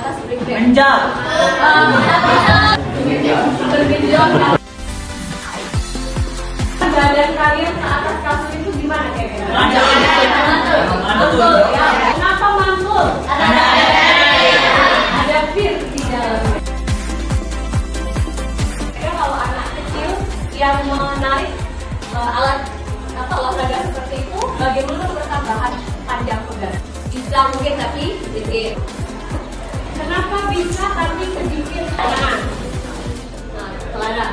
atas spring bed. Menjal. Bergejolak. Badan kalian ke atas kasur itu gimana kira-kira? Mantul. Ya. Kenapa mantul? Ada pir di dalamnya. Kalau anak kecil yang menarik alat olahraga seperti itu, bagaimana pertambahan panjang pegas? Bisa mungkin tapi sedikit. Kenapa bisa tapi sedikit? Nah, celana.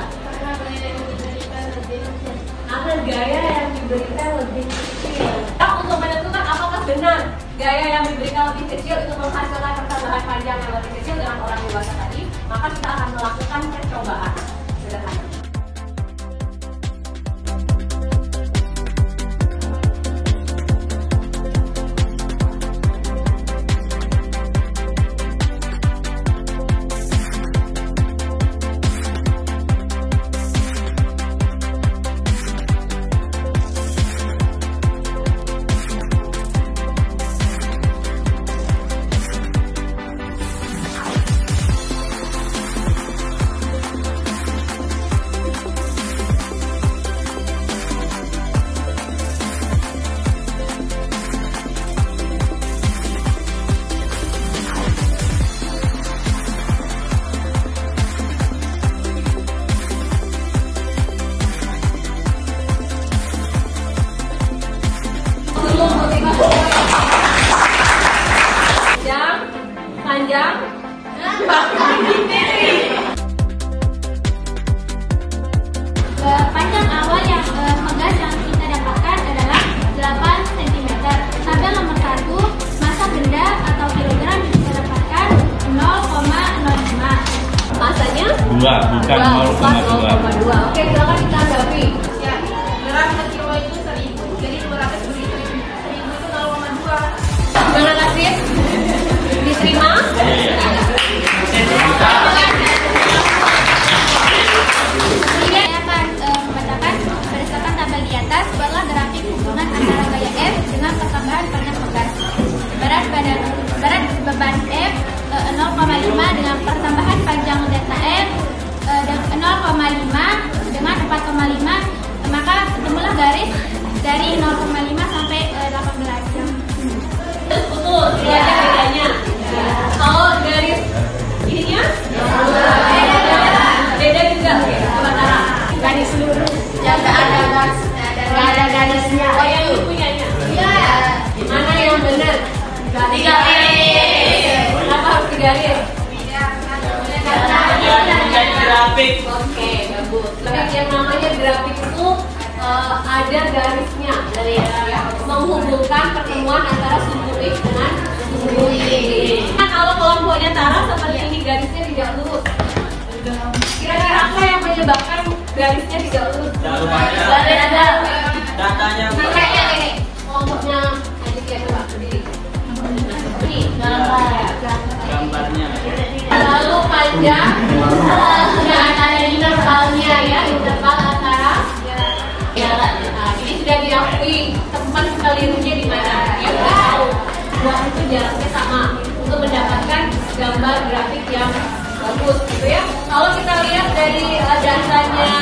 Karena gaya yang diberikan lebih kecil. Untuk menentukan apakah benar gaya yang diberikan lebih kecil itu menghasilkan pertambahan panjang yang lebih kecil dengan orang dewasa tadi, maka kita akan melakukan percobaan sederhana. Panjang. Panjang awal yang pegas yang kita dapatkan adalah 8 cm. Tabel nomor 1, massa benda atau kilogram yang kita dapatkan 0,05. Masanya? 2, bukan 0,2. Oke, silakan ditanggapi. Ya, gram per kilo itu 1000, jadi 200 beri 1000. 1000 itu 0,2. Gimana kasih? Diterima? Saya akan membacakan berdasarkan tabel di atas, buatlah grafik hubungan antara gaya F dengan pertambahan panjang pegas. Berat beban F 0,5 dengan pertambahan panjang delta F 0,5 dengan 4,5, maka ketemulah garis dari 0,5 sampai 18 jam. Betul, tidak ada bedanya. Kalau garis ininya? Beda juga. Coba Tara. Garis lurus, yang nggak ada garisnya. Oh, yang lu punyanya? Iya. Mana yang benar? 3 garis. Kenapa harus 3 garis? Jadi grafik. Oke, bagus. Tapi yang namanya grafik itu ada garisnya, ya, menghubungkan pertemuan antara sumbu X dengan sumbu Y. Nah, kalau kelompoknya Tara seperti ini garisnya tidak lurus. Kira-kira apa yang menyebabkan garisnya tidak lurus? Ada Datanya. Makanya ini kelompoknya aja ya, coba berdiri. Ini Gambarnya. lalu panjang yang ada intervalnya ya, interval antara jarak. Nah, ini sudah diakui tempat kelirunya di mana. Ya udah tahu bahwa itu jaraknya sama untuk mendapatkan gambar grafik yang bagus gitu ya. Kalau kita lihat dari dasarnya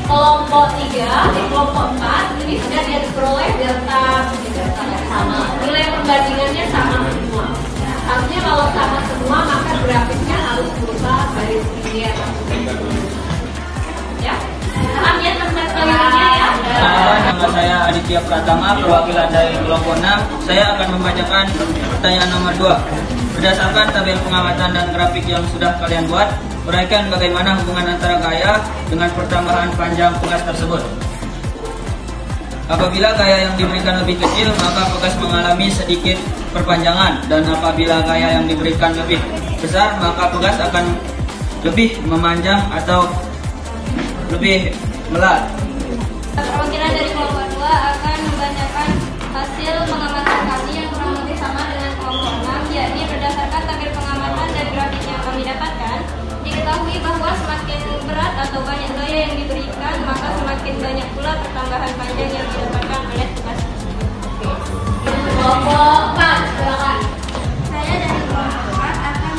kelompok 3 di kelompok 4 ini sudah diperoleh delta yang sama. Nilai perbandingannya sama semua. Harusnya kalau sama semua maka grafiknya harus berupa garis linear. Ya, paham ya tempat kelirunya ya. Nama saya Aditya Pratama, perwakilan dari kelompok 6. Saya akan membacakan pertanyaan nomor 2. Berdasarkan tabel pengamatan dan grafik yang sudah kalian buat, uraikan bagaimana hubungan antara gaya dengan pertambahan panjang pegas tersebut. Apabila gaya yang diberikan lebih kecil, maka pegas mengalami sedikit perpanjangan, dan apabila gaya yang diberikan lebih besar, maka pegas akan lebih memanjang atau lebih melat. Perwakilan dari kelompok 2 akan membacakan hasil pengamatan kami yang kurang lebih sama dengan kelompok 6, yakni berdasarkan tabel pengamatan dan grafik yang kami dapatkan, diketahui bahwa semakin berat atau banyak gaya yang diberikan, maka semakin banyak pula pertambahan panjang yang didapatkan oleh pegas. Kelompok 4, silakan. Saya dari kelompok 4 akan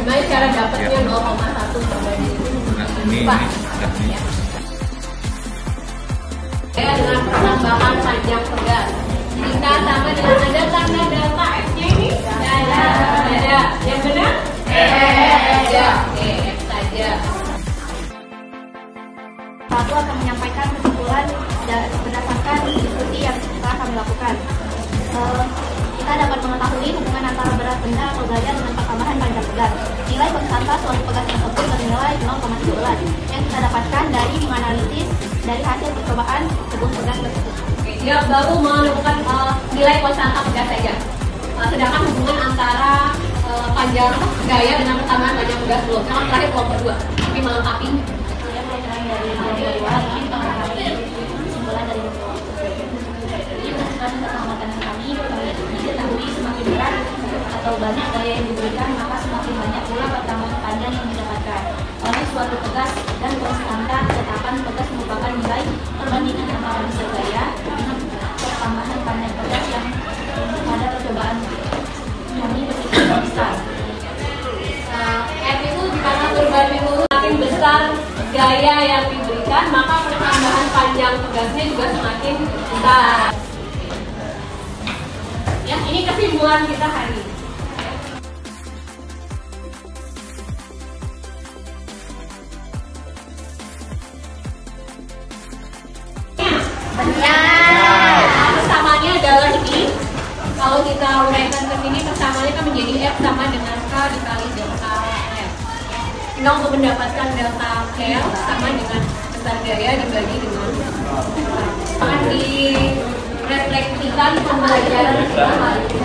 Gimana cara dapatnya 0,1 perbanding Ini Pak. ini. Saya dengan penambahan panjang pegas. Jika sama dengan ada tanda delta F-nya ini? Ada. Yang benar? Ada. Oke, F saja. Satu akan menyampaikan kesimpulan berdasarkan diskusi yang telah kami lakukan. Kita dapat mengetahui hubungan antara berat benda atau gaya dengan pertambahan panjang pegas. Nilai konstanta suatu pegas tersebut bernilai 0,13 yang kita dapatkan dari menganalisis dari hasil percobaan kebun pegas tersebut. Oke, dia baru menemukan nilai konstanta pegas saja. Sedangkan hubungan antara panjang gaya dengan pertambahan panjang pegas belum. Yang terakhir belum berdua, tapi melengkapi. Kemudian pelajaran dari kedua ini mengenai kesimpulan dari jadi berdasarkan pengamatan kami diketahui semakin berat atau banyak gaya yang diberikan maka semakin banyak pula pertambahan panjang yang didapatkan oleh suatu pegas dan konstanta ketetapan pegas merupakan nilai perbandingan antara hasil gaya dengan pertambahan panjang pegas yang pada percobaan kami bersifat besar. F itu karena berbanding lurus semakin besar gaya yang diberikan, maka pertambahan panjang pegasnya juga semakin besar. Ya, ini kesimpulan kita hari ini. Persamaannya adalah ini. Kalau kita uraikan ke sini, persamaannya kan menjadi F sama dengan K dikali delta F. Kita untuk mendapatkan delta L sama dengan besar gaya dibagi dengan akan direfleksikan pembelajaran kita hari ini.